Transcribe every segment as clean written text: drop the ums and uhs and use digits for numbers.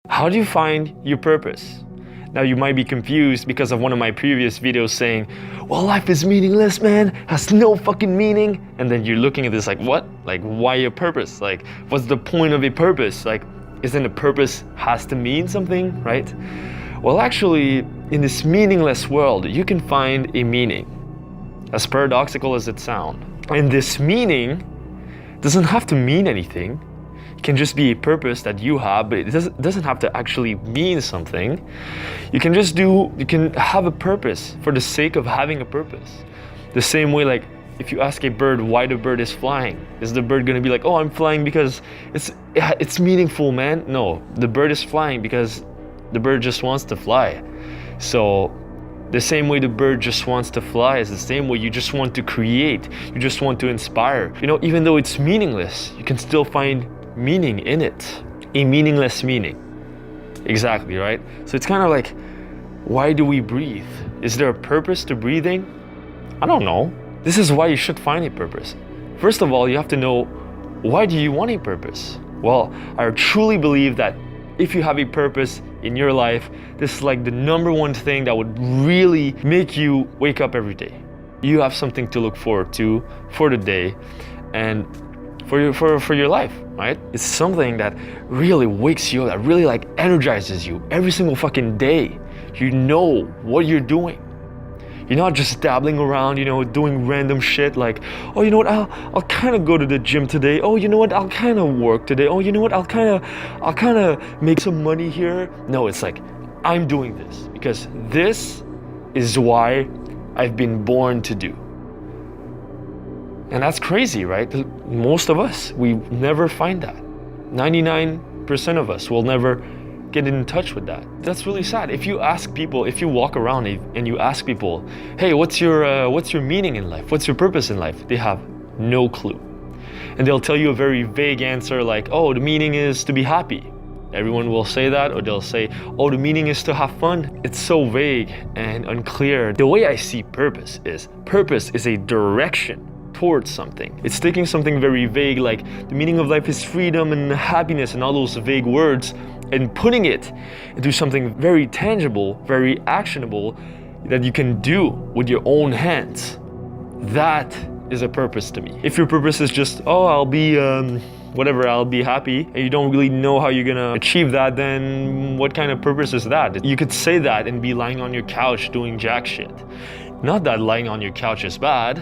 How do you find your purpose? Now you might be confused because of one of my previous videos saying, well, life is meaningless, man, has no fucking meaning. And then you're looking at this like, what? Like, why a purpose? Like, what's the point of a purpose? Like, isn't a purpose has to mean something, right? Well, actually, in this meaningless world, you can find a meaning, as paradoxical as it sounds. And this meaning doesn't have to mean anything. It can just be a purpose that you have, but it doesn't have to actually mean something. You can have a purpose for the sake of having a purpose. The same way, like, if you ask a bird why the bird is flying, is the bird gonna be like, oh, I'm flying because it's meaningful, man? No, the bird is flying because the bird just wants to fly. So the same way the bird just wants to fly is the same way you just want to create, you just want to inspire. You know, even though it's meaningless, you can still find meaning in it. A meaningless meaning. Exactly, right? So it's kind of like, why do we breathe? Is there a purpose to breathing? I don't know. This is why you should find a purpose. First of all, you have to know, why do you want a purpose? Well, I truly believe that if you have a purpose in your life, this is like the number one thing that would really make you wake up every day. You have something to look forward to for the day and for your life, right? It's something that really wakes you up, that really like energizes you every single fucking day. You know what you're doing. You're not just dabbling around, you know, doing random shit like, oh, you know what, I'll kind of go to the gym today. Oh, you know what, I'll kind of work today. Oh, you know what, I'll kind of make some money here. No, it's like, I'm doing this because this is why I've been born to do. And that's crazy, right? Most of us, we never find that. 99% of us will never get in touch with that. That's really sad. If you ask people, if you walk around and you ask people, hey, what's your meaning in life? What's your purpose in life? They have no clue. And they'll tell you a very vague answer like, oh, the meaning is to be happy. Everyone will say that, or they'll say, oh, the meaning is to have fun. It's so vague and unclear. The way I see purpose is a direction towards something. It's taking something very vague, like the meaning of life is freedom and happiness and all those vague words, and putting it into something very tangible, very actionable that you can do with your own hands. That is a purpose to me. If your purpose is just, oh, I'll be I'll be happy, and you don't really know how you're gonna achieve that, then what kind of purpose is that? You could say that and be lying on your couch doing jack shit. Not that lying on your couch is bad,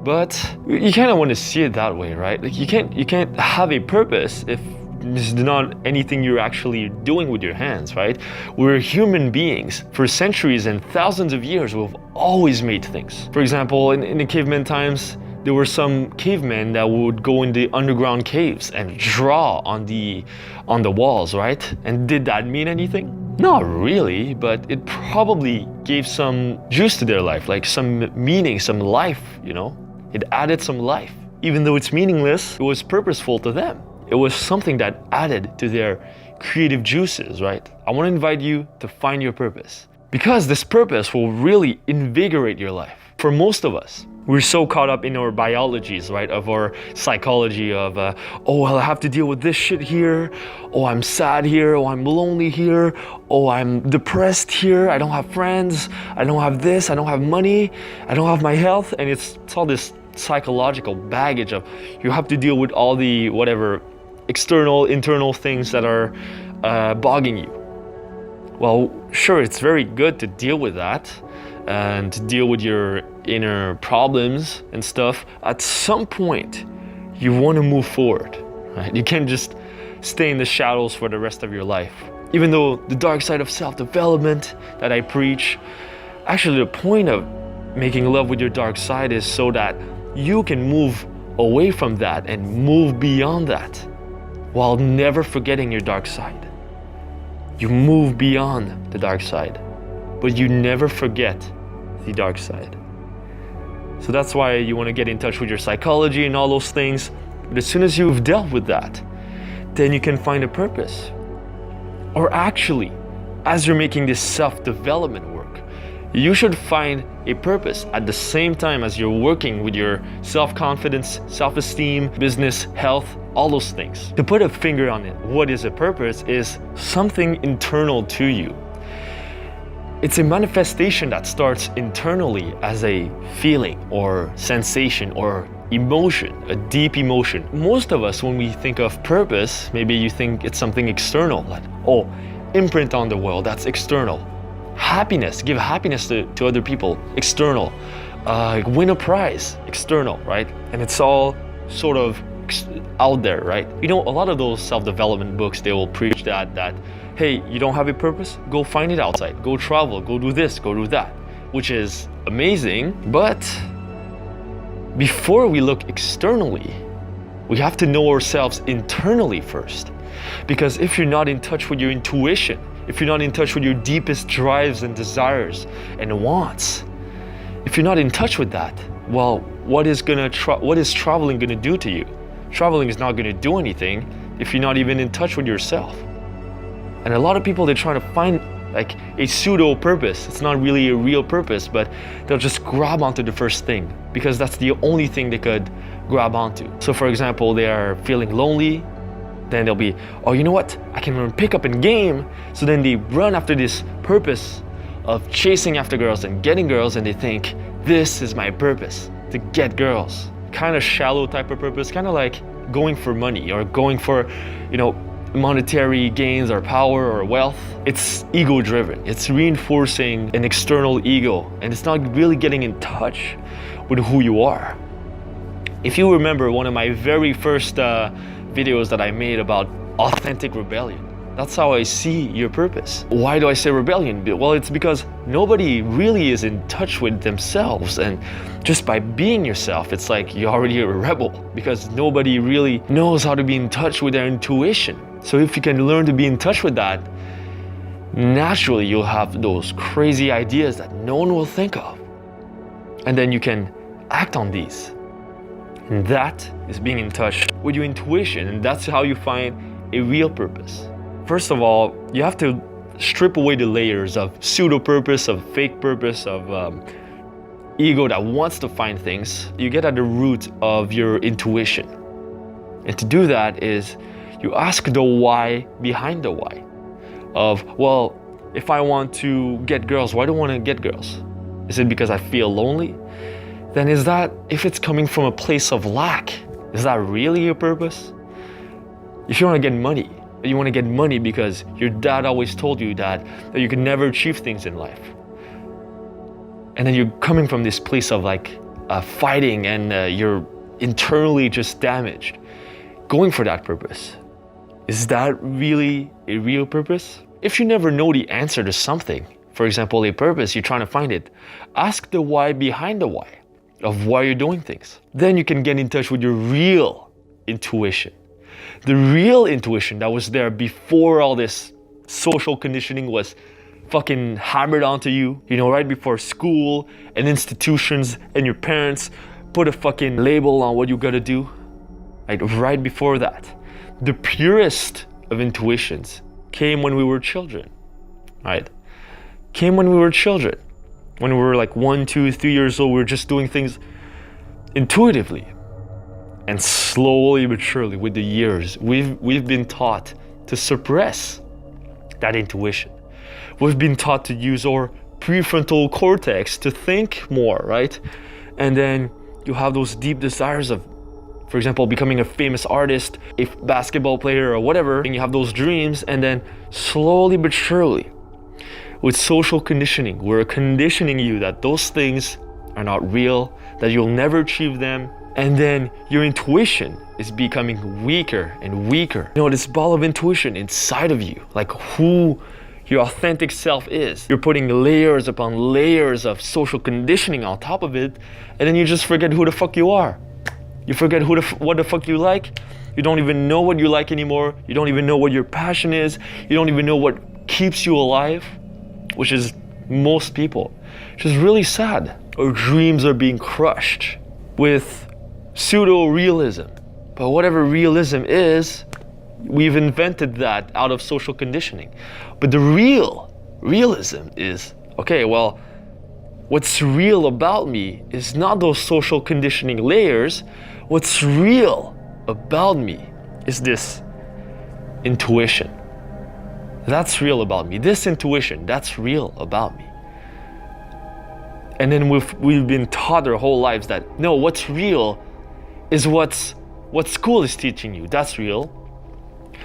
but you kind of want to see it that way, right? Like you can't have a purpose if this is not anything you're actually doing with your hands, right? We're human beings. For centuries and thousands of years, we've always made things. For example, in the caveman times, there were some cavemen that would go in the underground caves and draw on the walls, right? And did that mean anything? Not really, but it probably gave some juice to their life, like some meaning, some life, you know? It added some life. Even though it's meaningless, it was purposeful to them. It was something that added to their creative juices, right? I want to invite you to find your purpose, because this purpose will really invigorate your life. For most of us, we're so caught up in our biologies, right? Of our psychology of, oh, well, I have to deal with this shit here. Oh, I'm sad here. Oh, I'm lonely here. Oh, I'm depressed here. I don't have friends. I don't have this. I don't have money. I don't have my health. And it's all this psychological baggage of you have to deal with all the whatever external, internal things that are bogging you. Well, sure, it's very good to deal with that and to deal with your inner problems and stuff. At some point, you want to move forward, right? You can't just stay in the shadows for the rest of your life. Even though the dark side of self-development that I preach, actually the point of making love with your dark side is so that you can move away from that and move beyond that while never forgetting your dark side. You move beyond the dark side, but you never forget the dark side. So that's why you want to get in touch with your psychology and all those things. But as soon as you've dealt with that, then you can find a purpose. Or actually, as you're making this self-development work, You should find a purpose at the same time as you're working with your self-confidence, self-esteem, business, health, all those things. To put a finger on it, what is a purpose is something internal to you. It's a manifestation that starts internally as a feeling or sensation or emotion, a deep emotion. Most of us, when we think of purpose, maybe you think it's something external, like, oh, imprint on the world, that's external. Happiness, give happiness to other people, external. Win a prize, external, right? And it's all sort of out there, right? You know, a lot of those self-development books, they will preach that hey, you don't have a purpose? Go find it outside. Go travel, go do this, go do that, which is amazing. But before we look externally, we have to know ourselves internally first. Because if you're not in touch with your intuition, if you're not in touch with your deepest drives and desires and wants, if you're not in touch with that, well, what is traveling gonna do to you? Traveling is not gonna do anything if you're not even in touch with yourself. And a lot of people, they're trying to find like a pseudo purpose. It's not really a real purpose, but they'll just grab onto the first thing because that's the only thing they could grab onto. So for example, they are feeling lonely, then they'll be, oh, you know what? I can learn pickup and game. So then they run after this purpose of chasing after girls and getting girls, and they think, this is my purpose, to get girls. Kind of shallow type of purpose, kind of like going for money or going for, you know, monetary gains or power or wealth. It's ego driven. It's reinforcing an external ego, and it's not really getting in touch with who you are. If you remember one of my very first videos that I made about authentic rebellion, that's how I see your purpose. Why do I say rebellion? Well, it's because nobody really is in touch with themselves, and just by being yourself, it's like you're already a rebel because nobody really knows how to be in touch with their intuition. So if you can learn to be in touch with that, naturally you'll have those crazy ideas that no one will think of. And then you can act on these. And that is being in touch with your intuition, and that's how you find a real purpose. First of all, you have to strip away the layers of pseudo-purpose, of fake purpose, of ego that wants to find things. You get at the root of your intuition. And to do that is you ask the why behind the why. Of, well, if I want to get girls, why do I want to get girls? Is it because I feel lonely? Then is that, if it's coming from a place of lack, is that really your purpose? If you want to get money, you want to get money because your dad always told you that you can never achieve things in life. And then you're coming from this place of like fighting, and you're internally just damaged. Going for that purpose, is that really a real purpose? If you never know the answer to something, for example, a purpose, you're trying to find it, ask the why behind the why of why you're doing things. Then you can get in touch with your real intuition. The real intuition that was there before all this social conditioning was fucking hammered onto you, you know, right before school and institutions and your parents put a fucking label on what you gotta do. Right before that. The purest of intuitions came when we were children, right? Came when we were children. When we were like 1, 2, 3 years old, we were just doing things intuitively. And slowly but surely, with the years, we've been taught to suppress that intuition. We've been taught to use our prefrontal cortex to think more, right? And then you have those deep desires of, for example, becoming a famous artist, a basketball player or whatever, and you have those dreams, and then slowly but surely, with social conditioning, we're conditioning you that those things are not real, that you'll never achieve them, and then your intuition is becoming weaker and weaker. You know, this ball of intuition inside of you, like who your authentic self is. You're putting layers upon layers of social conditioning on top of it, and then you just forget who the fuck you are. You forget what the fuck you like. You don't even know what you like anymore. You don't even know what your passion is. You don't even know what keeps you alive, which is most people. Which is really sad. Our dreams are being crushed with pseudo-realism. But whatever realism is, we've invented that out of social conditioning. But the real realism is, okay, well, What's real about me is not those social conditioning layers. What's real about me is this intuition. That's real about me. This intuition, that's real about me. And then we've been taught our whole lives that no, what's real is what school is teaching you. That's real.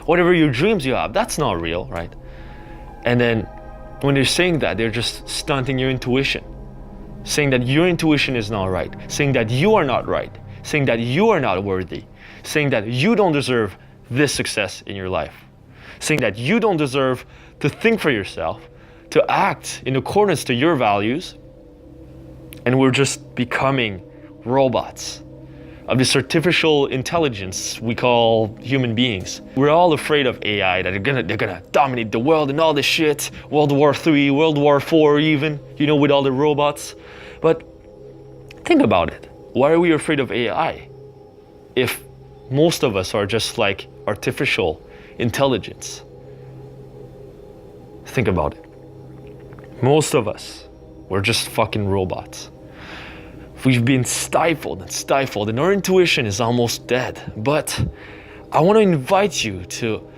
Whatever your dreams you have, that's not real, right? And then when they're saying that, they're just stunting your intuition, saying that your intuition is not right, saying that you are not right, saying that you are not worthy, saying that you don't deserve this success in your life, saying that you don't deserve to think for yourself, to act in accordance to your values. And we're just becoming robots of this artificial intelligence we call human beings. We're all afraid of AI, that they're gonna dominate the world and all this shit. World War III, World War IV even, with all the robots. But think about it. Why are we afraid of AI if most of us are just like artificial intelligence? Think about it. Most of us, we're just fucking robots. We've been stifled and our intuition is almost dead. But I want to invite you to,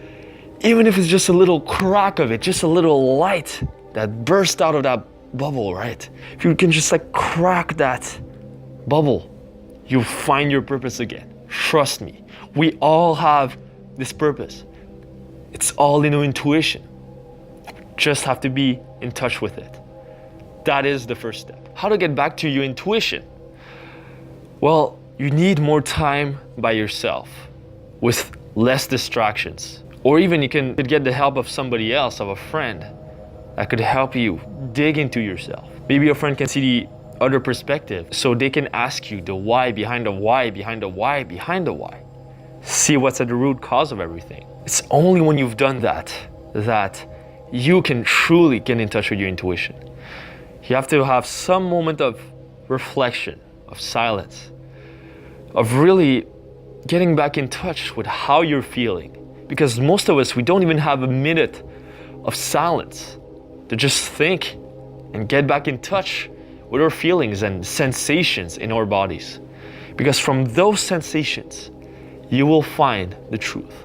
even if it's just a little crack of it, just a little light that burst out of that bubble, right? If you can just like crack that bubble, you'll find your purpose again. Trust me, we all have this purpose. It's all in our intuition. Just have to be in touch with it. That is the first step. How to get back to your intuition? Well, you need more time by yourself with less distractions. Or even you could get the help of somebody else, of a friend that could help you dig into yourself. Maybe your friend can see the other perspective, so they can ask you the why behind the why behind the why behind the why. See what's at the root cause of everything. It's only when you've done that you can truly get in touch with your intuition. You have to have some moment of reflection, of silence, of really getting back in touch with how you're feeling. Because most of us, we don't even have a minute of silence to just think and get back in touch with our feelings and sensations in our bodies. Because from those sensations, you will find the truth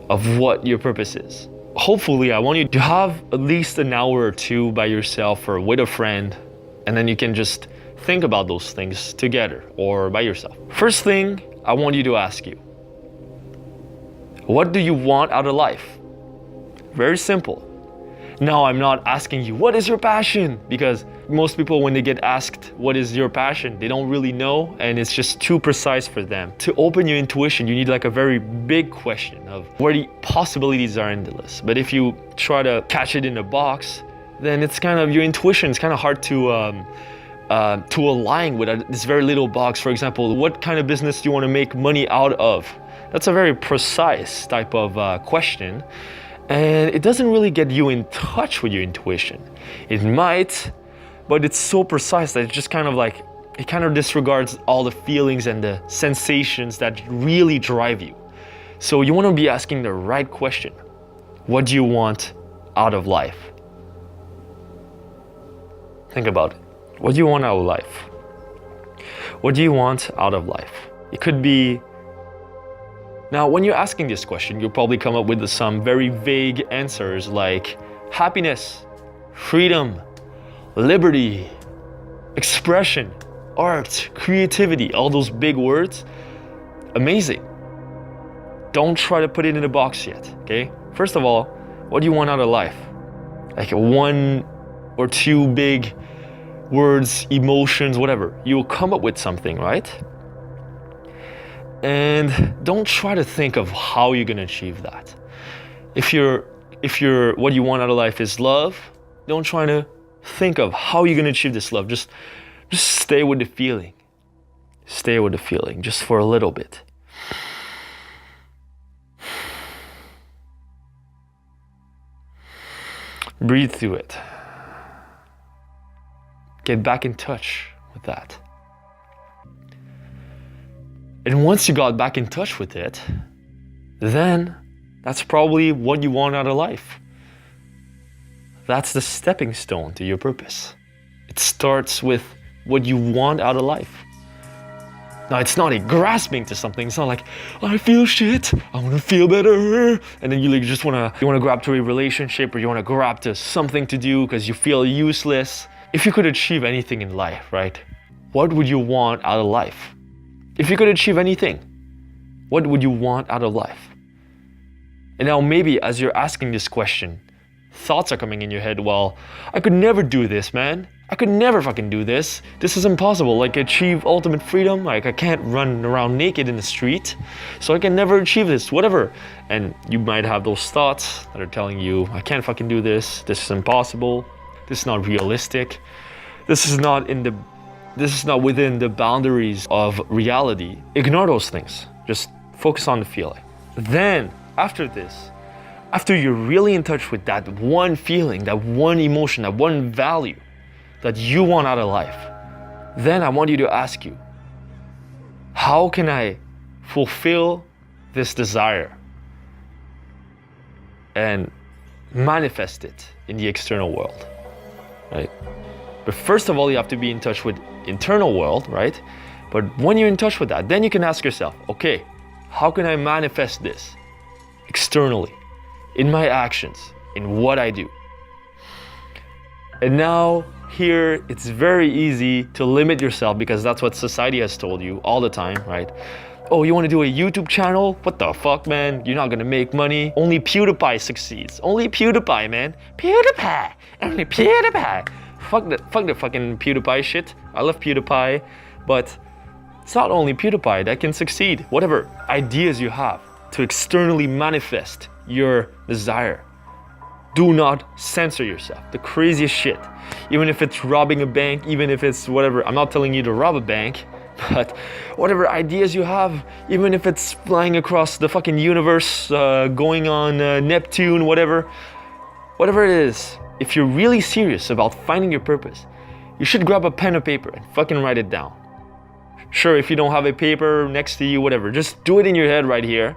of what your purpose is. Hopefully, I want you to have at least an hour or two by yourself or with a friend, and then you can just think about those things together or by yourself. First thing I want you to ask you, what do you want out of life? Very simple. Now, I'm not asking you, what is your passion? Because most people, when they get asked, what is your passion? They don't really know, and it's just too precise for them. To open your intuition, you need like a very big question of where the possibilities are endless. But if you try to catch it in a box, then it's kind of, your intuition is kind of hard to align with this very little box. For example, what kind of business do you want to make money out of? That's a very precise type of question. And it doesn't really get you in touch with your intuition. It might, but it's so precise that it's just kind of like, it kind of disregards all the feelings and the sensations that really drive you. So you want to be asking the right question. What do you want out of life? Think about it. What do you want out of life? What do you want out of life? It could be. Now, when you're asking this question, you'll probably come up with some very vague answers like happiness, freedom, liberty, expression, art, creativity, all those big words. Amazing. Don't try to put it in a box yet, okay? First of all, what do you want out of life? Like one or two big words, emotions, whatever. You'll come up with something, right? And don't try to think of how you're gonna achieve that. If what you want out of life is love, don't try to think of how you're gonna achieve this love. Just stay with the feeling. Stay with the feeling just for a little bit. Breathe through it. Get back in touch with that. And once you got back in touch with it, then that's probably what you want out of life. That's the stepping stone to your purpose. It starts with what you want out of life. Now, it's not a grasping to something. It's not like, I feel shit, I want to feel better. And then you just want to grab to a relationship, or you want to grab to something to do because you feel useless. If you could achieve anything in life, right? What would you want out of life? If you could achieve anything, what would you want out of life? And now maybe as you're asking this question, thoughts are coming in your head. Well, I could never do this, man. I could never fucking do this. This is impossible. Like, achieve ultimate freedom. Like, I can't run around naked in the street, so I can never achieve this, whatever. And you might have those thoughts that are telling you, I can't fucking do this. This is impossible. This is not realistic. This is not within the boundaries of reality. Ignore those things. Just focus on the feeling. Then, after this, after you're really in touch with that one feeling, that one emotion, that one value that you want out of life, then I want you to ask you, how can I fulfill this desire and manifest it in the external world, right? But first of all, you have to be in touch with internal world, right? But when you're in touch with that, then you can ask yourself, okay, how can I manifest this externally, in my actions, in what I do? And now, here, it's very easy to limit yourself because that's what society has told you all the time, right? Oh, you want to do a YouTube channel? What the fuck, man? You're not gonna make money. Only PewDiePie succeeds. Only PewDiePie, man. PewDiePie. Only PewDiePie. Fuck the fucking PewDiePie shit. I love PewDiePie, but it's not only PewDiePie that can succeed. Whatever ideas you have to externally manifest your desire, do not censor yourself. The craziest shit. Even if it's robbing a bank, even if it's whatever. I'm not telling you to rob a bank, but whatever ideas you have, even if it's flying across the fucking universe, going on Neptune, whatever it is, if you're really serious about finding your purpose, you should grab a pen and paper and fucking write it down. Sure, if you don't have a paper next to you, whatever, just do it in your head right here,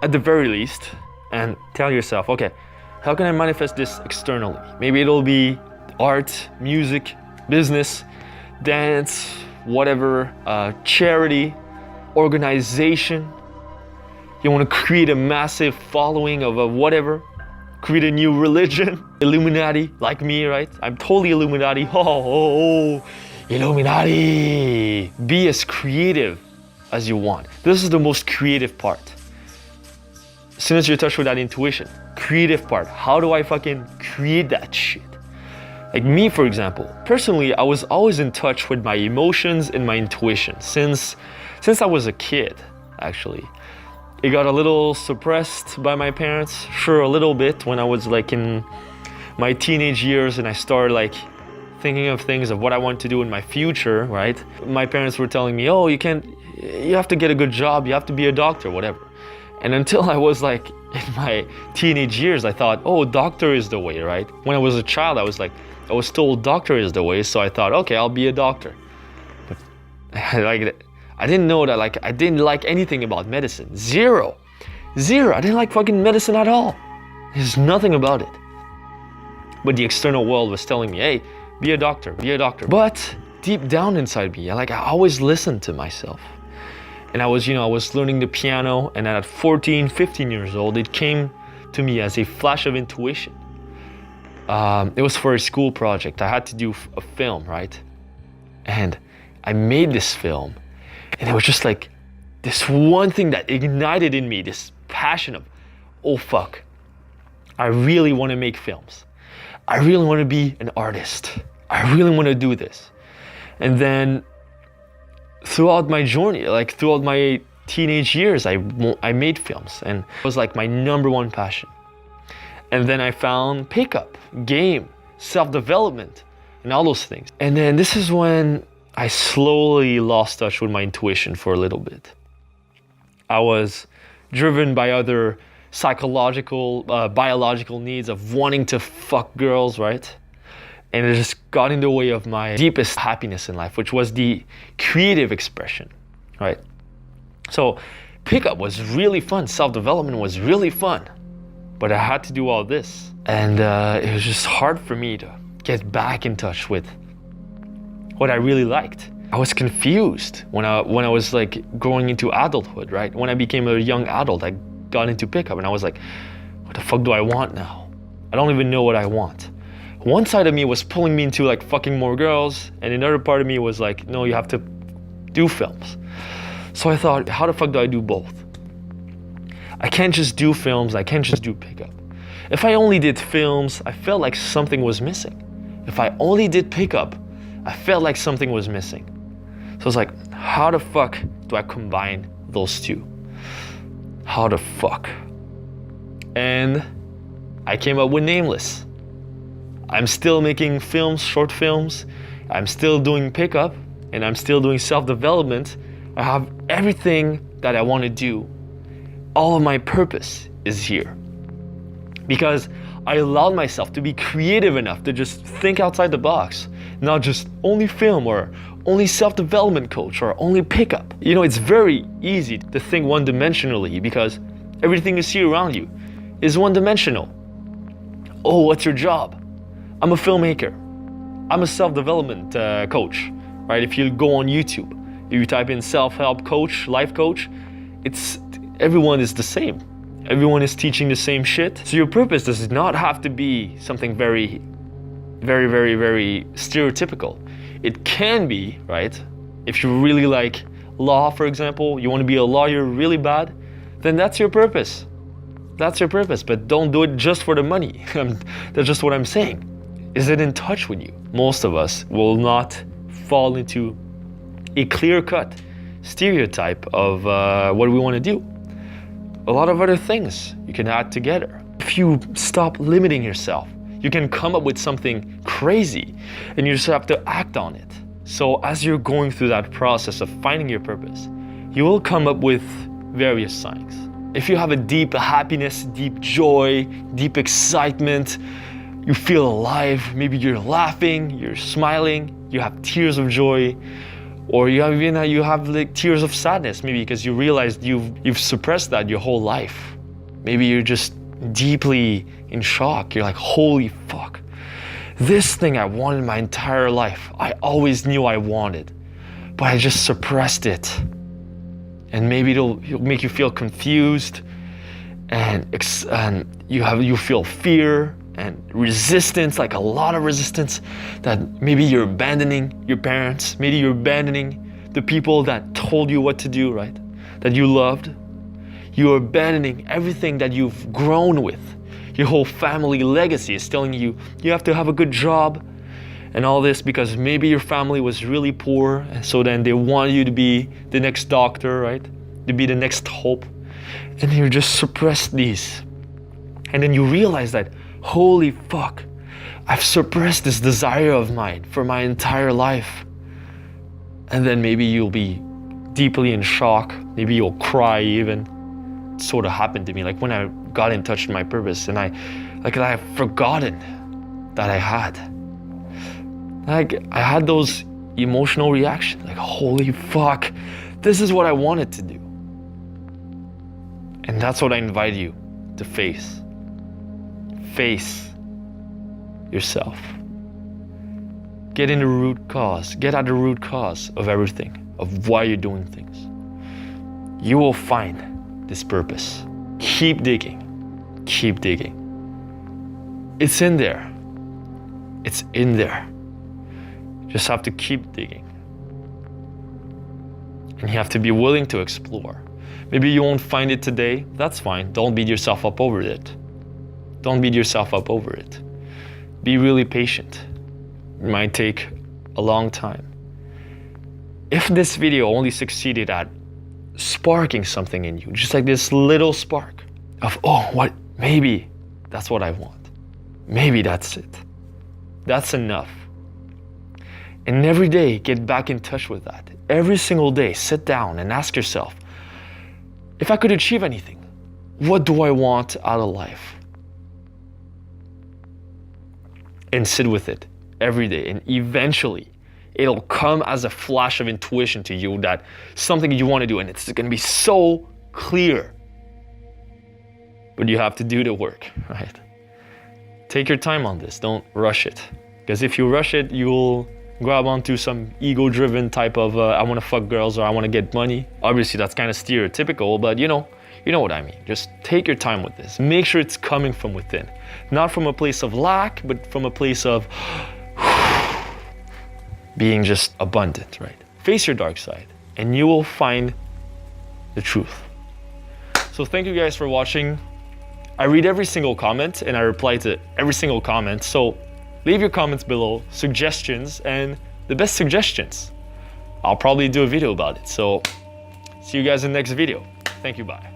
at the very least, and tell yourself, okay, how can I manifest this externally? Maybe it'll be art, music, business, dance, whatever, charity, organization. You want to create a massive following of a whatever, create a new religion, Illuminati, like me, right? I'm totally Illuminati. Oh, Illuminati. Be as creative as you want. This is the most creative part. As soon as you're in touch with that intuition, creative part, how do I fucking create that shit? Like me, for example, personally, I was always in touch with my emotions and my intuition since I was a kid, actually. It got a little suppressed by my parents, sure, a little bit when I was like in my teenage years and I started like thinking of things of what I want to do in my future, right? My parents were telling me, oh, you have to get a good job, you have to be a doctor, whatever. And until I was like in my teenage years, I thought, oh, doctor is the way, right? When I was a child, I was told doctor is the way, so I thought, okay, I'll be a doctor. But I didn't know that, like, I didn't like anything about medicine. Zero. I didn't like fucking medicine at all. There's nothing about it. But the external world was telling me, hey, be a doctor. But deep down inside me, I always listened to myself. And I was learning the piano, and at 14, 15 years old, it came to me as a flash of intuition. It was for a school project. I had to do a film, right? And I made this film, and it was just like this one thing that ignited in me this passion of, oh fuck, I really want to make films. I really want to be an artist. I really want to do this. And then throughout my journey, like throughout my teenage years, I made films, and it was like my number one passion. And then I found pickup, game, self-development, and all those things. And then this is when I slowly lost touch with my intuition for a little bit. I was driven by other psychological, biological needs of wanting to fuck girls, right? And it just got in the way of my deepest happiness in life, which was the creative expression, right? So pickup was really fun. Self-development was really fun. But I had to do all this. And it was just hard for me to get back in touch with what I really liked. I was confused when I was like growing into adulthood, right? When I became a young adult, I got into pickup and I was like, what the fuck do I want now? I don't even know what I want. One side of me was pulling me into like fucking more girls, and another part of me was like, no, you have to do films. So I thought, how the fuck do I do both? I can't just do films, I can't just do pickup. If I only did films, I felt like something was missing. If I only did pickup, I felt like something was missing. So I was like, how the fuck do I combine those two? How the fuck? And I came up with Nameless. I'm still making films, short films. I'm still doing pickup, and I'm still doing self-development. I have everything that I want to do. All of my purpose is here. Because I allowed myself to be creative enough to just think outside the box, not just only film or only self-development coach or only pickup. You know, it's very easy to think one-dimensionally because everything you see around you is one-dimensional. Oh, what's your job? I'm a filmmaker. I'm a self-development coach, right? If you go on YouTube, if you type in self-help coach, life coach, everyone is the same. Everyone is teaching the same shit. So your purpose does not have to be something very, very, very, very stereotypical. It can be, right? If you really like law, for example, you want to be a lawyer really bad, then that's your purpose. That's your purpose, but don't do it just for the money. That's just what I'm saying. Is it in touch with you? Most of us will not fall into a clear-cut stereotype of what we want to do. A lot of other things you can add together. If you stop limiting yourself, you can come up with something crazy and you just have to act on it. So as you're going through that process of finding your purpose, you will come up with various signs. If you have a deep happiness, deep joy, deep excitement, you feel alive, maybe you're laughing, you're smiling, you have tears of joy, or you have like tears of sadness, maybe because you realized you've suppressed that your whole life. Maybe you're just deeply in shock. You're like, holy fuck. This thing I wanted my entire life, I always knew I wanted, but I just suppressed it. And maybe it'll make you feel confused, and you feel fear and resistance, like a lot of resistance, that maybe you're abandoning your parents, maybe you're abandoning the people that told you what to do, right? That you loved. You're abandoning everything that you've grown with. Your whole family legacy is telling you you have to have a good job and all this because maybe your family was really poor, and so then they want you to be the next doctor, right? To be the next hope. And you just suppress these. And then you realize that, holy fuck, I've suppressed this desire of mine for my entire life. And then maybe you'll be deeply in shock. Maybe you'll cry even. It sort of happened to me, like when I got in touch with my purpose and I've forgotten that I had. Like I had those emotional reactions, like holy fuck, this is what I wanted to do. And that's what I invite you to face. Face yourself. Get in the root cause. Get at the root cause of everything, of why you're doing things. You will find this purpose. Keep digging. Keep digging. It's in there. It's in there. You just have to keep digging. And you have to be willing to explore. Maybe you won't find it today. That's fine. Don't beat yourself up over it. Don't beat yourself up over it. Be really patient. It might take a long time. If this video only succeeded at sparking something in you, just like this little spark of, oh, what, maybe that's what I want. Maybe that's it. That's enough. And every day, get back in touch with that. Every single day, sit down and ask yourself, if I could achieve anything, what do I want out of life? And sit with it every day, and eventually it'll come as a flash of intuition to you that something you want to do, and it's going to be so clear. But you have to do the work, right? Take your time on this. Don't rush it. Because if you rush it, you'll grab onto some ego-driven type of I want to fuck girls or I want to get money. Obviously, that's kind of stereotypical, but you know what I mean. Just take your time with this. Make sure it's coming from within. Not from a place of lack, but from a place of being just abundant, right? Face your dark side and you will find the truth. So thank you guys for watching. I read every single comment and I reply to every single comment. So leave your comments below, suggestions, and the best suggestions. I'll probably do a video about it. So see you guys in the next video. Thank you, bye.